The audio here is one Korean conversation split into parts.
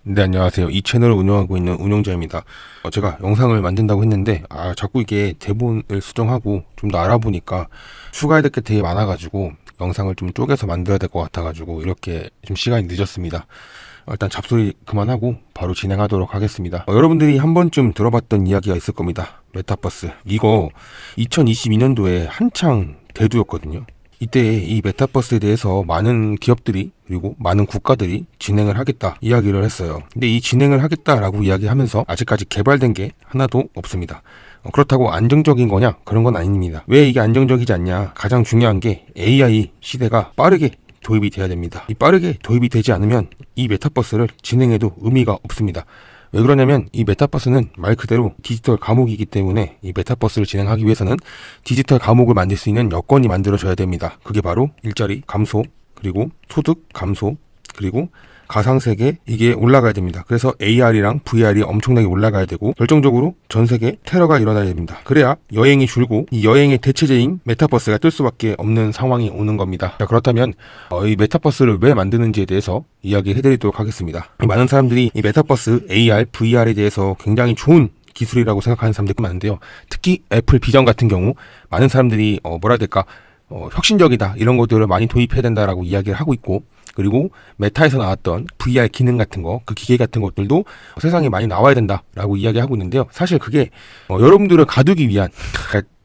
네, 안녕하세요. 이 채널을 운영하고 있는 운영자입니다. 제가 영상을 만든다고 했는데, 자꾸 이게 대본을 수정하고 좀 더 알아보니까 추가해야 될 게 되게 많아가지고 영상을 좀 쪼개서 만들어야 될 것 같아가지고 이렇게 좀 시간이 늦었습니다. 일단 잡소리 그만하고 바로 진행하도록 하겠습니다. 여러분들이 한 번쯤 들어봤던 이야기가 있을 겁니다. 메타버스. 이거 2022년도에 한창 대두였거든요. 이때 이 메타버스에 대해서 많은 기업들이 그리고 많은 국가들이 진행을 하겠다 이야기를 했어요. 근데 이 진행을 하겠다라고 이야기하면서 아직까지 개발된 게 하나도 없습니다. 그렇다고 안정적인 거냐? 그런 건 아닙니다. 왜 이게 안정적이지 않냐? 가장 중요한 게 AI 시대가 빠르게 도입이 돼야 됩니다. 이 빠르게 도입이 되지 않으면 이 메타버스를 진행해도 의미가 없습니다. 왜 그러냐면 이 메타버스는 말 그대로 디지털 감옥이기 때문에 이 메타버스를 진행하기 위해서는 디지털 감옥을 만들 수 있는 여건이 만들어져야 됩니다. 그게 바로 일자리 감소, 그리고 소득 감소, 그리고 가상세계 이게 올라가야 됩니다. 그래서 AR이랑 VR이 엄청나게 올라가야 되고 결정적으로 전 세계 테러가 일어나야 됩니다. 그래야 여행이 줄고 이 여행의 대체제인 메타버스가 뜰 수밖에 없는 상황이 오는 겁니다. 자, 그렇다면 이 메타버스를 왜 만드는지에 대해서 이야기해드리도록 하겠습니다. 많은 사람들이 이 메타버스 AR, VR에 대해서 굉장히 좋은 기술이라고 생각하는 사람들이 많은데요. 특히 애플 비전 같은 경우 많은 사람들이 뭐라 해야 될까 혁신적이다 이런 것들을 많이 도입해야 된다라고 이야기를 하고 있고, 그리고 메타에서 나왔던 VR 기능 같은 거, 그 기계 같은 것들도 세상에 많이 나와야 된다라고 이야기하고 있는데요. 사실 그게 여러분들을 가두기 위한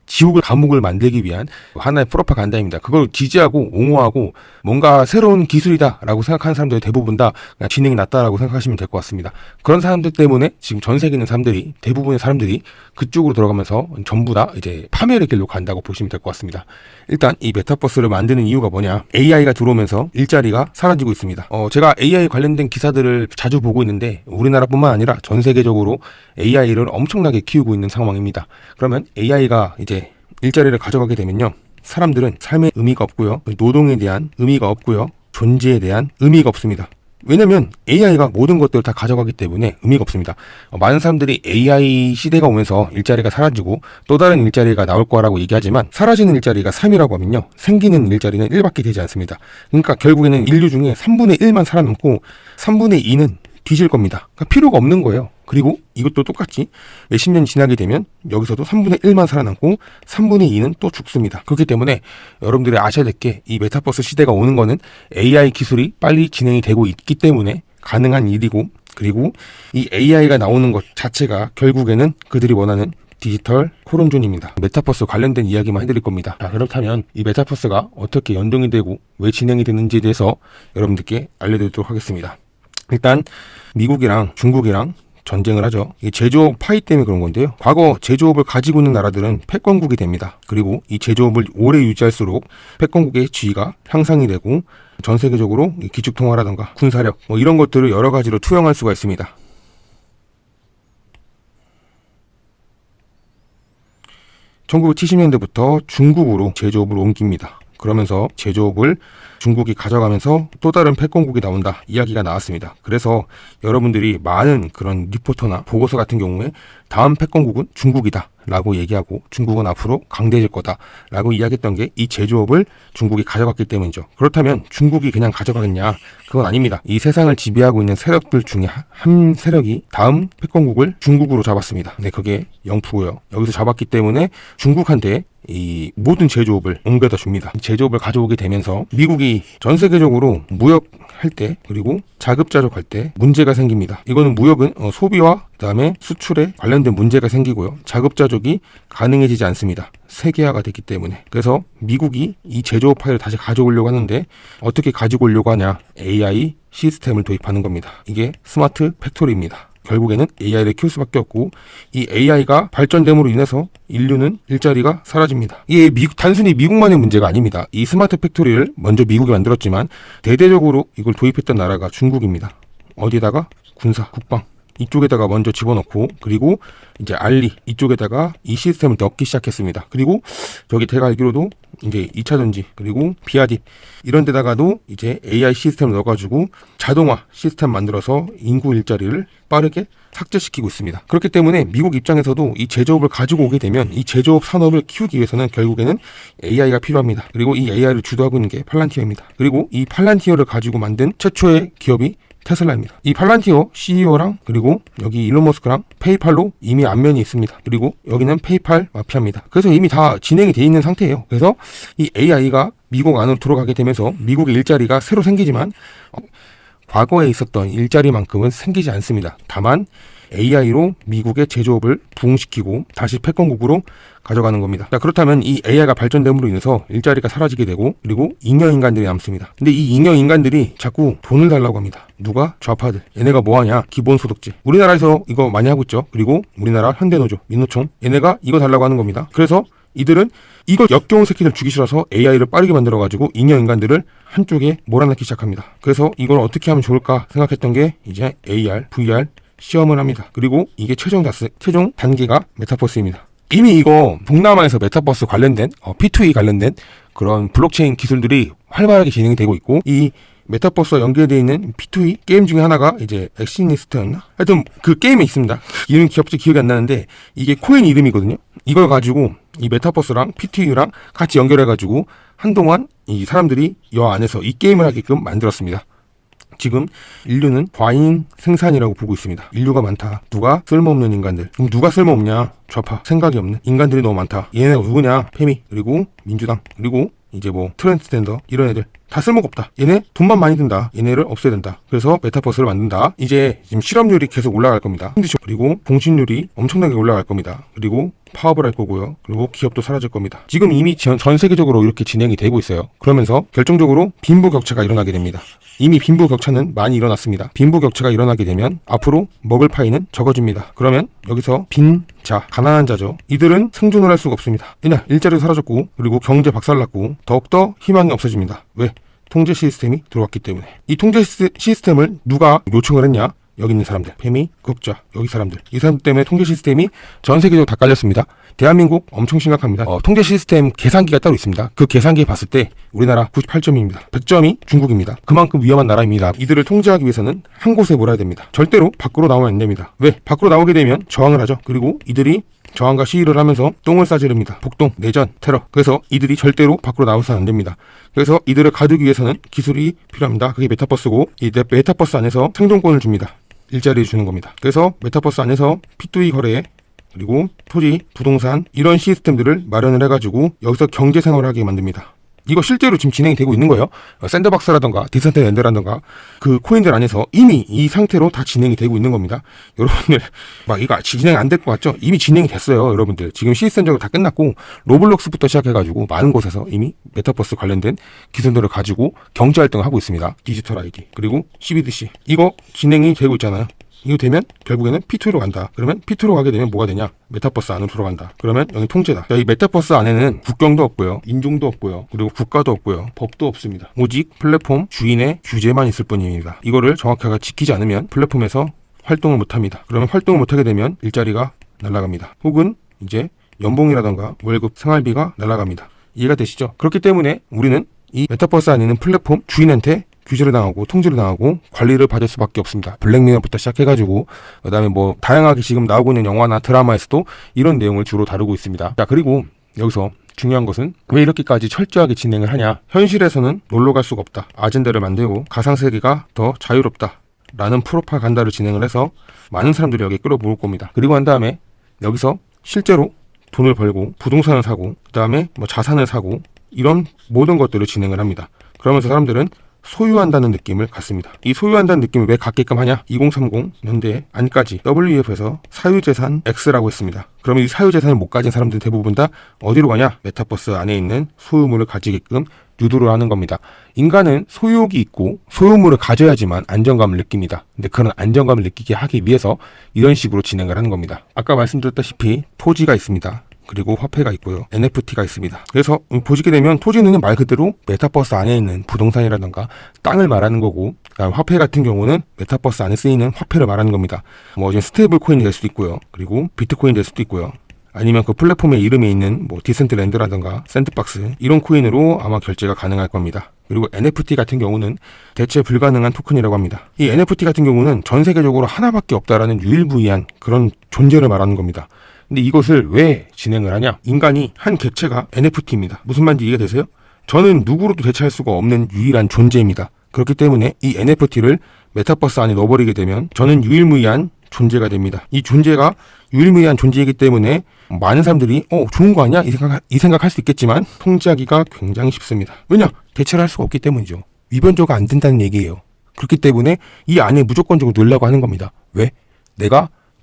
지옥을 감옥을 만들기 위한 하나의 프로파간다입니다. 그걸 지지하고 옹호하고 뭔가 새로운 기술이다라고 생각하는 사람들이 대부분 다 진행이 낮다라고 생각하시면 될 것 같습니다. 그런 사람들 때문에 지금 전 세계에 있는 사람들이, 대부분의 사람들이 그쪽으로 들어가면서 전부 다 이제 파멸의 길로 간다고 보시면 될 것 같습니다. 일단 이 메타버스를 만드는 이유가 뭐냐? AI가 들어오면서 일자리가 사라지고 있습니다. 제가 AI 관련된 기사들을 자주 보고 있는데 우리나라뿐만 아니라 전 세계적으로 AI를 엄청나게 키우고 있는 상황입니다. 그러면 AI가 이제 일자리를 가져가게 되면요, 사람들은 삶의 의미가 없고요, 노동에 대한 의미가 없고요, 존재에 대한 의미가 없습니다. 왜냐면 AI가 모든 것들을 다 가져가기 때문에 의미가 없습니다. 많은 사람들이 AI 시대가 오면서 일자리가 사라지고 또 다른 일자리가 나올 거라고 얘기하지만 사라지는 일자리가 3이라고 하면요, 생기는 일자리는 1밖에 되지 않습니다. 그러니까 결국에는 인류 중에 3분의 1만 살아남고 3분의 2는 뒤질 겁니다. 그러니까 필요가 없는 거예요. 그리고 이것도 똑같이 몇십 년이 지나게 되면 여기서도 3분의 1만 살아남고 3분의 2는 또 죽습니다. 그렇기 때문에 여러분들이 아셔야 될 게, 이 메타버스 시대가 오는 거는 AI 기술이 빨리 진행이 되고 있기 때문에 가능한 일이고, 그리고 이 AI가 나오는 것 자체가 결국에는 그들이 원하는 디지털 코론존입니다. 메타버스 관련된 이야기만 해드릴 겁니다. 자, 그렇다면 이 메타버스가 어떻게 연동이 되고 왜 진행이 되는지에 대해서 여러분들께 알려드리도록 하겠습니다. 일단 미국이랑 중국이랑 전쟁을 하죠. 이 제조업 파이 때문에 그런 건데요. 과거 제조업을 가지고 있는 나라들은 패권국이 됩니다. 그리고 이 제조업을 오래 유지할수록 패권국의 지위가 향상이 되고 전 세계적으로 기축통화라든가 군사력 이런 것들을 여러 가지로 투영할 수가 있습니다. 1970년대부터 중국으로 제조업을 옮깁니다. 그러면서 제조업을 중국이 가져가면서 또 다른 패권국이 나온다 이야기가 나왔습니다. 그래서 여러분들이 많은 그런 리포터나 보고서 같은 경우에 다음 패권국은 중국이다 라고 얘기하고 중국은 앞으로 강대해질 거다 라고 이야기했던 게 이 제조업을 중국이 가져갔기 때문이죠. 그렇다면 중국이 그냥 가져가겠냐? 그건 아닙니다. 이 세상을 지배하고 있는 세력들 중에 한 세력이 다음 패권국을 중국으로 잡았습니다. 네, 그게 영프고요. 여기서 잡았기 때문에 중국한테 이 모든 제조업을 옮겨다 줍니다. 제조업을 가져오게 되면서 미국이 전 세계적으로 무역할 때, 그리고 자급자족할 때 문제가 생깁니다. 이거는 무역은 소비와 그다음에 수출에 관련된 문제가 생기고요, 자급자족이 가능해지지 않습니다. 세계화가 됐기 때문에. 그래서 미국이 이 제조업 파일을 다시 가져오려고 하는데 어떻게 가지고 오려고 하냐? AI 시스템을 도입하는 겁니다. 이게 스마트 팩토리입니다. 결국에는 AI를 키울 수밖에 없고, 이 AI가 발전됨으로 인해서 인류는 일자리가 사라집니다. 이게 단순히 미국만의 문제가 아닙니다. 이 스마트 팩토리를 먼저 미국이 만들었지만 대대적으로 이걸 도입했던 나라가 중국입니다. 어디다가? 군사, 국방 이쪽에다가 먼저 집어넣고, 그리고 이제 알리 이쪽에다가 이 시스템을 넣기 시작했습니다. 그리고 저기 제가 알기로도 이제 2차전지 그리고 비아딥 이런 데다가도 이제 AI 시스템을 넣어가지고 자동화 시스템 만들어서 인구 일자리를 빠르게 삭제시키고 있습니다. 그렇기 때문에 미국 입장에서도 이 제조업을 가지고 오게 되면 이 제조업 산업을 키우기 위해서는 결국에는 AI가 필요합니다. 그리고 이 AI를 주도하고 있는 게 팔란티어입니다. 그리고 이 팔란티어를 가지고 만든 최초의 기업이 테슬라입니다. 이 팔란티어 CEO랑 그리고 여기 일론 머스크랑 페이팔로 이미 안면이 있습니다. 그리고 여기는 페이팔 마피아입니다. 그래서 이미 다 진행이 돼 있는 상태예요. 그래서 이 AI가 미국 안으로 들어가게 되면서 미국의 일자리가 새로 생기지만 과거에 있었던 일자리만큼은 생기지 않습니다. 다만 AI로 미국의 제조업을 부흥시키고 다시 패권국으로 가져가는 겁니다. 자, 그렇다면 이 AI가 발전됨으로 인해서 일자리가 사라지게 되고 그리고 잉여인간들이 남습니다. 근데 이 잉여인간들이 자꾸 돈을 달라고 합니다. 누가? 좌파들. 얘네가 뭐하냐? 기본소득제. 우리나라에서 이거 많이 하고 있죠. 그리고 우리나라 현대노조, 민노총 얘네가 이거 달라고 하는 겁니다. 그래서 이들은 이걸 역겨운 새끼들 주기 싫어서 AI를 빠르게 만들어가지고 잉여인간들을 한쪽에 몰아넣기 시작합니다. 그래서 이걸 어떻게 하면 좋을까 생각했던 게 이제 AR, VR 시험을 합니다. 그리고 이게 최종 단계가 메타버스입니다. 이미 이거 동남아에서 메타버스 관련된 P2E 관련된 그런 블록체인 기술들이 활발하게 진행이 되고 있고 이 메타버스와 연계되어 있는 P2E 게임 중에 하나가 이제 엑시니스트였나? 하여튼 그 게임에 있습니다. 이름 기억이 안 나는데 이게 코인 이름이거든요. 이걸 가지고 이 메타버스랑 P2E랑 같이 연결해가지고 한동안 이 사람들이 이 안에서 이 게임을 하게끔 만들었습니다. 지금 인류는 과잉 생산이라고 보고 있습니다. 인류가 많다. 누가? 쓸모없는 인간들. 그럼 누가 쓸모없냐? 좌파. 생각이 없는 인간들이 너무 많다. 얘네가 누구냐? 페미. 그리고 민주당. 그리고 이제 뭐 트랜스젠더 이런 애들 다 쓸모가 없다. 얘네 돈만 많이 든다. 얘네를 없애야 된다. 그래서 메타버스를 만든다. 이제 지금 실업률이 계속 올라갈 겁니다. 그리고 공신률이 엄청나게 올라갈 겁니다. 그리고 파업을 할 거고요. 그리고 기업도 사라질 겁니다. 지금 이미 전 세계적으로 이렇게 진행이 되고 있어요. 그러면서 결정적으로 빈부격차가 일어나게 됩니다. 이미 빈부격차는 많이 일어났습니다. 빈부격차가 일어나게 되면 앞으로 먹을 파이는 적어집니다. 그러면 여기서 빈자, 가난한 자죠. 이들은 생존을 할 수가 없습니다. 왜냐? 일자리도 사라졌고 그리고 경제 박살났고 더욱더 희망이 없어집니다. 왜? 통제 시스템이 들어왔기 때문에. 이 통제 시스템을 누가 요청을 했냐? 여기 있는 사람들, 페미, 극자, 여기 사람들. 이 사람들 때문에 통제 시스템이 전 세계적으로 다 깔렸습니다. 대한민국 엄청 심각합니다. 통제 시스템 계산기가 따로 있습니다. 그 계산기에 봤을 때 우리나라 98점입니다. 100점이 중국입니다. 그만큼 위험한 나라입니다. 이들을 통제하기 위해서는 한 곳에 몰아야 됩니다. 절대로 밖으로 나오면 안 됩니다. 왜? 밖으로 나오게 되면 저항을 하죠. 그리고 이들이 저항과 시위를 하면서 똥을 싸지릅니다. 폭동, 내전, 테러. 그래서 이들이 절대로 밖으로 나와서는 안 됩니다. 그래서 이들을 가두기 위해서는 기술이 필요합니다. 그게 메타버스고 이 메타버스 안에서 생존권을 줍니다. 일자리를 주는 겁니다. 그래서 메타버스 안에서 P2E 거래 그리고 토지, 부동산 이런 시스템들을 마련을 해가지고 여기서 경제 생활을 하게 만듭니다. 이거 실제로 지금 진행이 되고 있는 거예요. 샌드박스라던가 디센트랜드라던가 그 코인들 안에서 이미 이 상태로 다 진행이 되고 있는 겁니다. 여러분들 막 이거 진행 안 될 것 같죠? 이미 진행이 됐어요. 여러분들 지금 시스템적으로 다 끝났고 로블록스부터 시작해가지고 많은 곳에서 이미 메타버스 관련된 기술들을 가지고 경제활동을 하고 있습니다. 디지털 아이디 그리고 CBDC 이거 진행이 되고 있잖아요. 이거 되면 결국에는 P2로 간다. 그러면 P2로 가게 되면 뭐가 되냐? 메타버스 안으로 들어간다. 그러면 여기 통제다. 이 메타버스 안에는 국경도 없고요. 인종도 없고요. 그리고 국가도 없고요. 법도 없습니다. 오직 플랫폼 주인의 규제만 있을 뿐입니다. 이거를 정확하게 지키지 않으면 플랫폼에서 활동을 못합니다. 그러면 활동을 못하게 되면 일자리가 날아갑니다. 혹은 이제 연봉이라던가 월급, 생활비가 날아갑니다. 이해가 되시죠? 그렇기 때문에 우리는 이 메타버스 안에 있는 플랫폼 주인한테 규제를 당하고 통제를 당하고 관리를 받을 수밖에 없습니다. 블랙미러부터 시작해가지고 그다음에 뭐 다양하게 지금 나오고 있는 영화나 드라마에서도 이런 내용을 주로 다루고 있습니다. 자, 그리고 여기서 중요한 것은 왜 이렇게까지 철저하게 진행을 하냐? 현실에서는 놀러 갈 수가 없다. 아젠다를 만들고 가상세계가 더 자유롭다. 라는 프로파간다를 진행을 해서 많은 사람들이 여기 끌어모을 겁니다. 그리고 한 다음에 여기서 실제로 돈을 벌고 부동산을 사고 그다음에 뭐 자산을 사고 이런 모든 것들을 진행을 합니다. 그러면서 사람들은 소유한다는 느낌을 갖습니다. 이 소유한다는 느낌을 왜 갖게끔 하냐? 2030 년대 안까지 WEF에서 사유재산 X라고 했습니다. 그러면 이 사유재산을 못 가진 사람들 대부분 다 어디로 가냐? 메타버스 안에 있는 소유물을 가지게끔 유도를 하는 겁니다. 인간은 소유욕이 있고 소유물을 가져야지만 안정감을 느낍니다. 근데 그런 안정감을 느끼게 하기 위해서 이런 식으로 진행을 하는 겁니다. 아까 말씀드렸다시피 토지가 있습니다. 그리고 화폐가 있고요. NFT가 있습니다. 그래서 보시게 되면 토지는 말 그대로 메타버스 안에 있는 부동산이라든가 땅을 말하는 거고 그다음 화폐 같은 경우는 메타버스 안에 쓰이는 화폐를 말하는 겁니다. 뭐 이제 스테이블 코인이 될 수도 있고요. 그리고 비트코인이 될 수도 있고요. 아니면 그 플랫폼의 이름에 있는 뭐 디센트랜드라든가 샌드박스 이런 코인으로 아마 결제가 가능할 겁니다. 그리고 NFT 같은 경우는 대체 불가능한 토큰이라고 합니다. 이 NFT 같은 경우는 전 세계적으로 하나밖에 없다라는 유일무이한 그런 존재를 말하는 겁니다. 근데 이것을 왜 진행을 하냐? 인간이 한 객체가 NFT입니다. 무슨 말인지 이해가 되세요? 저는 누구로도 대체할 수가 없는 유일한 존재입니다. 그렇기 때문에 이 NFT를 메타버스 안에 넣어버리게 되면 저는 유일무이한 존재가 됩니다. 이 존재가 유일무이한 존재이기 때문에 많은 사람들이 좋은 거 아니야? 이 생각할 수 있겠지만 통제하기가 굉장히 쉽습니다. 왜냐? 대체를 할 수가 없기 때문이죠. 위변조가 안 된다는 얘기예요. 그렇기 때문에 이 안에 무조건적으로 넣으려고 하는 겁니다. 왜?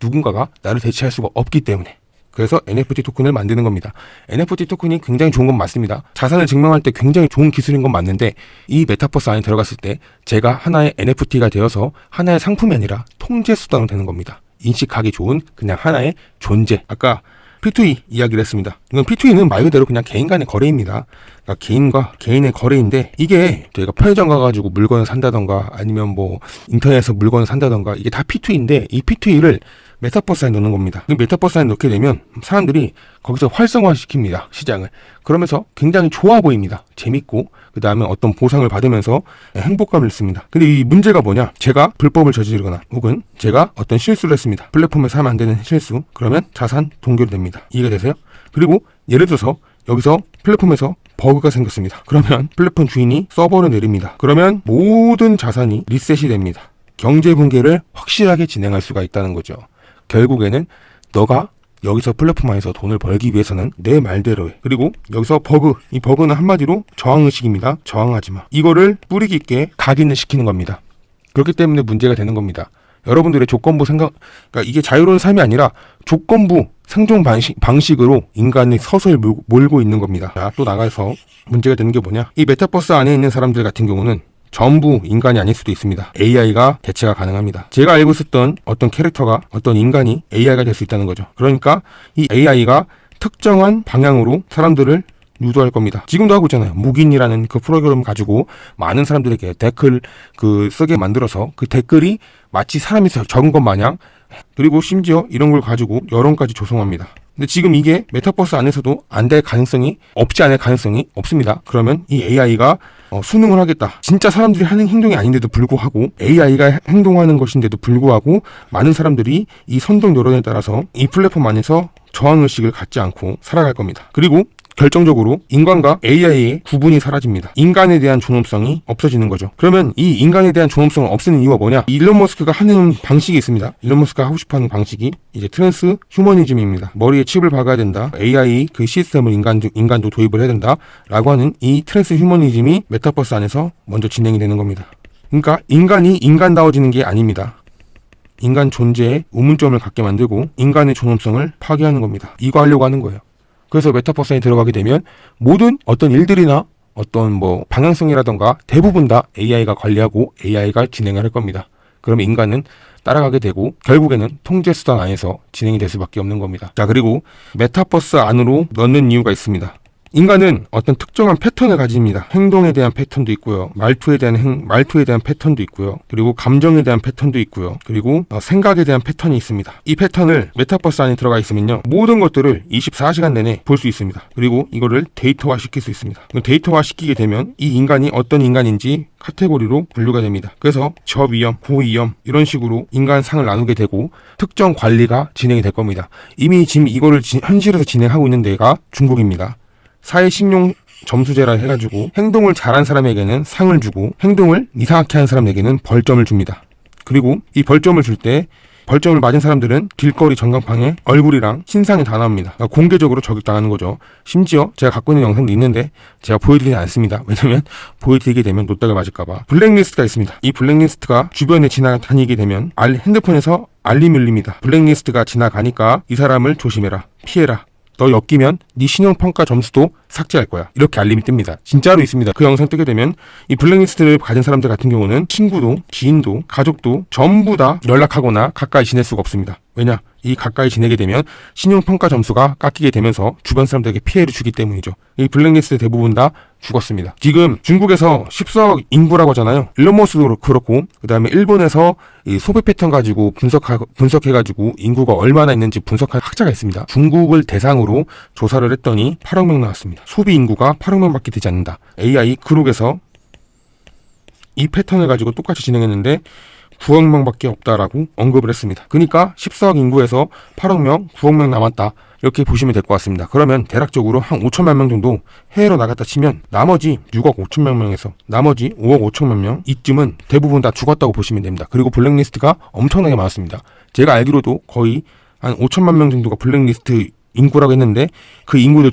누군가가 나를 대체할 수가 없기 때문에. 그래서 NFT 토큰을 만드는 겁니다. NFT 토큰이 굉장히 좋은 건 맞습니다. 자산을 증명할 때 굉장히 좋은 기술인 건 맞는데 이 메타버스 안에 들어갔을 때 제가 하나의 NFT가 되어서 하나의 상품이 아니라 통제 수단으로 되는 겁니다. 인식하기 좋은 그냥 하나의 존재. 아까 P2E 이야기를 했습니다. 이건 P2E는 말 그대로 그냥 개인 간의 거래입니다. 그러니까 개인과 개인의 거래인데 이게 저희가 편의점 가가지고 물건을 산다던가 아니면 뭐 인터넷에서 물건을 산다던가 이게 다 P2E인데 이 P2E를 메타버스 안에 넣는 겁니다. 메타버스 안에 넣게 되면 사람들이 거기서 활성화시킵니다. 시장을. 그러면서 굉장히 좋아 보입니다. 재밌고 그 다음에 어떤 보상을 받으면서 행복감을 느낍니다. 근데 이 문제가 뭐냐? 제가 불법을 저지르거나 혹은 제가 어떤 실수를 했습니다. 플랫폼에서 하면 안 되는 실수. 그러면 자산 동결됩니다. 이해가 되세요? 그리고 예를 들어서 여기서 플랫폼에서 버그가 생겼습니다. 그러면 플랫폼 주인이 서버를 내립니다. 그러면 모든 자산이 리셋이 됩니다. 경제 붕괴를 확실하게 진행할 수가 있다는 거죠. 결국에는 너가 여기서 플랫폼 안에서 돈을 벌기 위해서는 내 말대로 해. 그리고 여기서 이 버그는 한마디로 저항의식입니다. 저항하지 마. 이거를 뿌리 깊게 각인을 시키는 겁니다. 그렇기 때문에 문제가 되는 겁니다. 여러분들의 조건부 그러니까 이게 자유로운 삶이 아니라 조건부 생존 방식으로 인간이 서서히 몰고 있는 겁니다. 자, 또 나가서 문제가 되는 게 뭐냐? 이 메타버스 안에 있는 사람들 같은 경우는 전부 인간이 아닐 수도 있습니다. AI가 대체가 가능합니다. 제가 알고 있었던 어떤 캐릭터가 어떤 인간이 AI가 될 수 있다는 거죠. 그러니까 이 AI가 특정한 방향으로 사람들을 유도할 겁니다. 지금도 하고 있잖아요. 무긴이라는 그 프로그램을 가지고 많은 사람들에게 댓글 쓰게 만들어서 그 댓글이 마치 사람이 적은 것 마냥 그리고 심지어 이런 걸 가지고 여론까지 조성합니다. 근데 지금 이게 메타버스 안에서도 안 될 가능성이 없지 않을 가능성이 없습니다. 그러면 이 AI가 수능을 하겠다. 진짜 사람들이 하는 행동이 아닌데도 불구하고 AI가 행동하는 것인데도 불구하고 많은 사람들이 이 선동 여론에 따라서 이 플랫폼 안에서 저항의식을 갖지 않고 살아갈 겁니다. 그리고 결정적으로 인간과 AI의 구분이 사라집니다. 인간에 대한 존엄성이 없어지는 거죠. 그러면 이 인간에 대한 존엄성을 없애는 이유가 뭐냐? 일론 머스크가 하는 방식이 있습니다. 일론 머스크가 하고 싶어하는 방식이 이제 트랜스 휴머니즘입니다. 머리에 칩을 박아야 된다. AI 그 시스템을 인간도 도입을 해야 된다. 라고 하는 이 트랜스 휴머니즘이 메타버스 안에서 먼저 진행이 되는 겁니다. 그러니까 인간이 인간다워지는 게 아닙니다. 인간 존재에 의문점을 갖게 만들고 인간의 존엄성을 파괴하는 겁니다. 이거 하려고 하는 거예요. 그래서 메타버스에 들어가게 되면 모든 어떤 일들이나 어떤 뭐 방향성이라던가 대부분 다 AI가 관리하고 AI가 진행을 할 겁니다. 그러면 인간은 따라가게 되고 결국에는 통제 수단 안에서 진행이 될 수밖에 없는 겁니다. 자, 그리고 메타버스 안으로 넣는 이유가 있습니다. 인간은 어떤 특정한 패턴을 가집니다. 행동에 대한 패턴도 있고요. 말투에 대한 패턴도 있고요. 그리고 감정에 대한 패턴도 있고요. 그리고 생각에 대한 패턴이 있습니다. 이 패턴을 메타버스 안에 들어가 있으면요. 모든 것들을 24시간 내내 볼 수 있습니다. 그리고 이거를 데이터화 시킬 수 있습니다. 데이터화 시키게 되면 이 인간이 어떤 인간인지 카테고리로 분류가 됩니다. 그래서 저위험, 고위험 이런 식으로 인간상을 나누게 되고 특정 관리가 진행이 될 겁니다. 이미 지금 이거를 현실에서 진행하고 있는 데가 중국입니다. 사회신용 점수제라 해가지고 행동을 잘한 사람에게는 상을 주고 행동을 이상하게 한 사람에게는 벌점을 줍니다. 그리고 이 벌점을 줄 때 벌점을 맞은 사람들은 길거리 전광판에 얼굴이랑 신상이 다 나옵니다. 그러니까 공개적으로 저격당하는 거죠. 심지어 제가 갖고 있는 영상도 있는데 제가 보여드리지 않습니다. 왜냐면 보여드리게 되면 노딱을 맞을까봐. 블랙리스트가 있습니다. 이 블랙리스트가 주변에 지나다니게 되면 핸드폰에서 알림이 울립니다. 블랙리스트가 지나가니까 이 사람을 조심해라. 피해라. 너 엮이면 네 신용평가 점수도 삭제할 거야. 이렇게 알림이 뜹니다. 진짜로 있습니다. 그 영상 뜨게 되면 이 블랙리스트를 가진 사람들 같은 경우는 친구도 지인도 가족도 전부 다 연락하거나 가까이 지낼 수가 없습니다. 왜냐? 이 가까이 지내게 되면 신용평가 점수가 깎이게 되면서 주변 사람들에게 피해를 주기 때문이죠. 이 블랙리스트 대부분 다 죽었습니다. 지금 중국에서 14억 인구라고 하잖아요. 일론 머스크도 그렇고 그 다음에 일본에서 이 소비 패턴 가지고 분석해가지고 인구가 얼마나 있는지 분석한 학자가 있습니다. 중국을 대상으로 조사를 했더니 8억 명 나왔습니다. 소비 인구가 8억 명밖에 되지 않는다. AI 그룹에서 이 패턴을 가지고 똑같이 진행했는데 9억 명밖에 없다라고 언급을 했습니다. 그러니까 14억 인구에서 8억 명, 9억 명 남았다. 이렇게 보시면 될 것 같습니다. 그러면 대략적으로 한 5천만 명 정도 해외로 나갔다 치면 나머지 6억 5천만 명에서 나머지 5억 5천만 명 이쯤은 대부분 다 죽었다고 보시면 됩니다. 그리고 블랙리스트가 엄청나게 많았습니다. 제가 알기로도 거의 한 5천만 명 정도가 블랙리스트 인구라고 했는데 그 인구들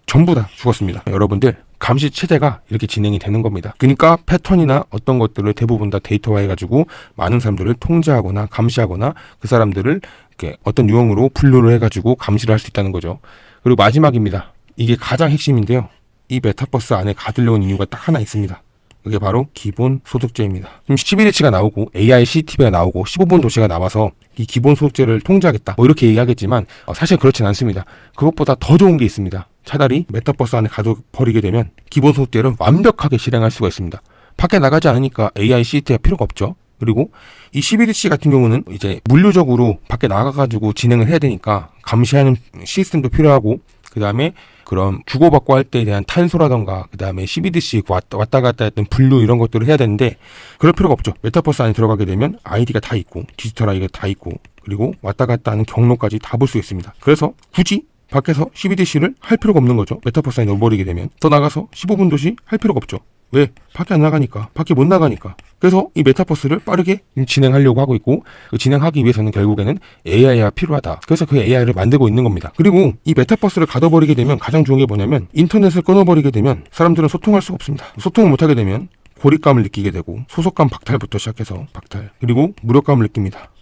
전부 다 죽었습니다. 여러분들 감시 체제가 이렇게 진행이 되는 겁니다. 그러니까 패턴이나 어떤 것들을 대부분 다 데이터화해가지고 많은 사람들을 통제하거나 감시하거나 그 사람들을 이렇게 어떤 유형으로 분류를 해가지고 감시를 할 수 있다는 거죠. 그리고 마지막입니다. 이게 가장 핵심인데요. 이 메타버스 안에 가두려는 이유가 딱 하나 있습니다. 그게 바로 기본소득제입니다. 지금 11일치가 나오고 AI CCTV가 나오고 15분 도시가 나와서 이 기본소득제를 통제하겠다 이렇게 얘기하겠지만 사실 그렇진 않습니다. 그것보다 더 좋은 게 있습니다. 차라리 메타버스 안에 가둬버리게 되면 기본소득제를 완벽하게 실행할 수가 있습니다. 밖에 나가지 않으니까 AI CCTV가 필요가 없죠. 그리고 이 11일치 같은 경우는 이제 물류적으로 밖에 나가가지고 진행을 해야 되니까 감시하는 시스템도 필요하고 그 다음에 그런 주고받고 할 때에 대한 탄소라던가 그 다음에 CBDC 왔다 갔다 했던 분류 이런 것들을 해야 되는데 그럴 필요가 없죠. 메타버스 안에 들어가게 되면 아이디가 다 있고 디지털 아이디가 다 있고 그리고 왔다 갔다 하는 경로까지 다 볼 수 있습니다. 그래서 굳이 밖에서 CBDC를 할 필요가 없는 거죠. 메타버스 안에 넣어버리게 되면 더 나가서 15분 도시 할 필요가 없죠. 왜? 밖에 안 나가니까. 밖에 못 나가니까. 그래서 이 메타버스를 빠르게 진행하려고 하고 있고 그 진행하기 위해서는 결국에는 AI가 필요하다. 그래서 그 AI를 만들고 있는 겁니다. 그리고 이 메타버스를 가둬버리게 되면 가장 좋은 게 뭐냐면 인터넷을 끊어버리게 되면 사람들은 소통할 수가 없습니다. 소통을 못하게 되면 고립감을 느끼게 되고 소속감 박탈부터 시작해서 박탈 그리고 무력감을 느낍니다.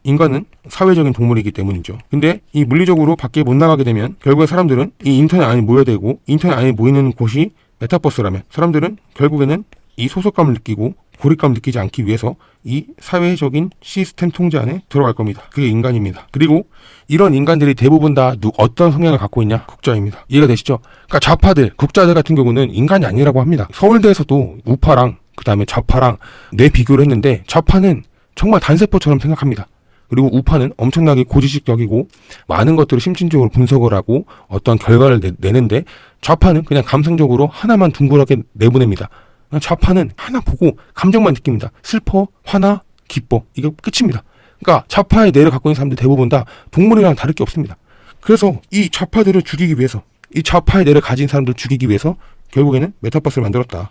인간은 사회적인 동물이기 때문이죠. 근데 이 물리적으로 밖에 못 나가게 되면 결국에 사람들은 이 인터넷 안에 모여야 되고 인터넷 안에 모이는 곳이 메타버스라면 사람들은 결국에는 이 소속감을 느끼고 고립감을 느끼지 않기 위해서 이 사회적인 시스템 통제 안에 들어갈 겁니다. 그게 인간입니다. 그리고 이런 인간들이 대부분 다 어떤 성향을 갖고 있냐? 국자입니다. 이해가 되시죠? 그러니까 좌파들, 국자들 같은 경우는 인간이 아니라고 합니다. 서울대에서도 우파랑 그 다음에 좌파랑 뇌 비교를 했는데 좌파는 정말 단세포처럼 생각합니다. 그리고 우파는 엄청나게 고지식적이고 많은 것들을 심층적으로 분석을 하고 어떠한 결과를 내는데 좌파는 그냥 감성적으로 하나만 둥그렇게 내보냅니다. 좌파는 하나 보고 감정만 느낍니다. 슬퍼, 화나, 기뻐. 이게 끝입니다. 그러니까 좌파의 뇌를 갖고 있는 사람들 대부분 다 동물이랑 다를 게 없습니다. 그래서 이 좌파들을 죽이기 위해서 이 좌파의 뇌를 가진 사람들을 죽이기 위해서 결국에는 메타버스를 만들었다.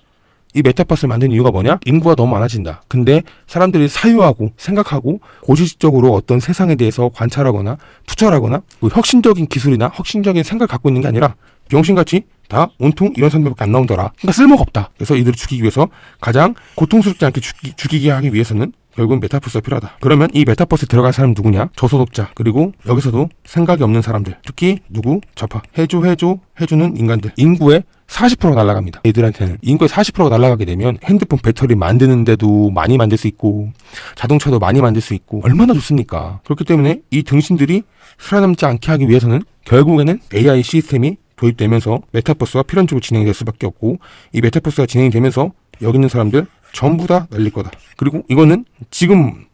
이 메타버스를 만든 이유가 뭐냐? 인구가 너무 많아진다. 근데 사람들이 사유하고 생각하고 고지식적으로 어떤 세상에 대해서 관찰하거나 투철하거나 혁신적인 기술이나 혁신적인 생각을 갖고 있는 게 아니라 병신같이 다 온통 이런 사람들밖에 안 나오더라. 그러니까 쓸모가 없다. 그래서 이들을 죽이기 위해서 가장 고통스럽지 않게 죽이게 하기 위해서는 결국은 메타버스가 필요하다. 그러면 이 메타버스에 들어갈 사람 누구냐? 저소득자. 그리고 여기서도 생각이 없는 사람들. 특히 누구? 좌파. 해주는 인간들. 인구의 40%가 날아갑니다. 얘들한테는 인구의 40%가 날아가게 되면 핸드폰 배터리 만드는데도 많이 만들 수 있고 자동차도 많이 만들 수 있고 얼마나 좋습니까? 그렇기 때문에 이 등신들이 살아남지 않게 하기 위해서는 결국에는 AI 시스템이 도입되면서 메타버스가 필연적으로 진행될 수밖에 없고 이 메타버스가 진행이 되면서 여기 있는 사람들 전부 다 날릴 거다. 그리고 이거는 지금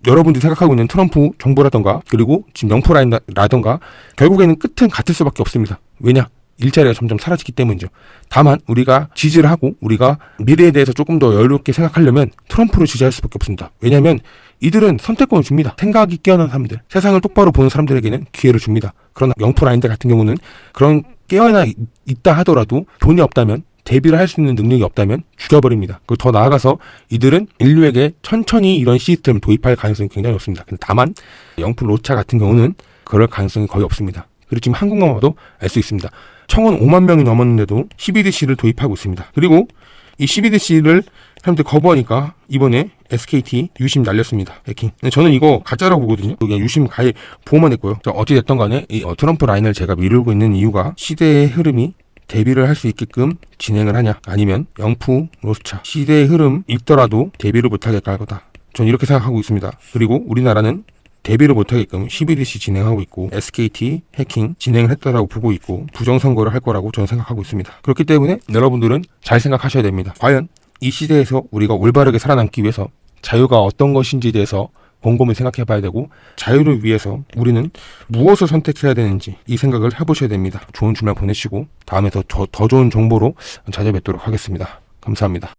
여러분들이 생각하고 있는 트럼프 정부라던가 그리고 지금 영프라인라던가 결국에는 끝은 같을 수밖에 없습니다. 왜냐? 일자리가 점점 사라지기 때문이죠. 다만 우리가 지지를 하고 우리가 미래에 대해서 조금 더 여유롭게 생각하려면 트럼프를 지지할 수밖에 없습니다. 왜냐하면 이들은 선택권을 줍니다. 생각이 깨어난 사람들, 세상을 똑바로 보는 사람들에게는 기회를 줍니다. 그러나 영프라인들 같은 경우는 그런 깨어나 있다 하더라도 돈이 없다면 대비를 할 수 있는 능력이 없다면 죽여버립니다. 그리고 더 나아가서 이들은 인류에게 천천히 이런 시스템을 도입할 가능성이 굉장히 높습니다. 다만 영프 로차 같은 경우는 그럴 가능성이 거의 없습니다. 그리고 지금 한국만 봐도 알 수 있습니다. 청원 5만 명이 넘었는데도 CBDC를 도입하고 있습니다. 그리고 이 CBDC를 사람들이 거부하니까 이번에 SKT 유심 날렸습니다. 해킹. 저는 이거 가짜라고 보거든요. 그냥 유심 가입 보호만 했고요. 어찌됐든 간에 이 트럼프 라인을 제가 미루고 있는 이유가 시대의 흐름이 대비를 할 수 있게끔 진행을 하냐 아니면 영프 로스차 시대의 흐름 있더라도 대비를 못하게끔 할 거다. 저는 이렇게 생각하고 있습니다. 그리고 우리나라는 대비를 못하게끔 CBDC 진행하고 있고 SKT 해킹 진행을 했다라고 보고 있고 부정선거를 할 거라고 저는 생각하고 있습니다. 그렇기 때문에 여러분들은 잘 생각하셔야 됩니다. 과연 이 시대에서 우리가 올바르게 살아남기 위해서 자유가 어떤 것인지에 대해서 곰곰이 생각해 봐야 되고 자유를 위해서 우리는 무엇을 선택해야 되는지 이 생각을 해보셔야 됩니다. 좋은 주말 보내시고 다음에 더 좋은 정보로 찾아뵙도록 하겠습니다. 감사합니다.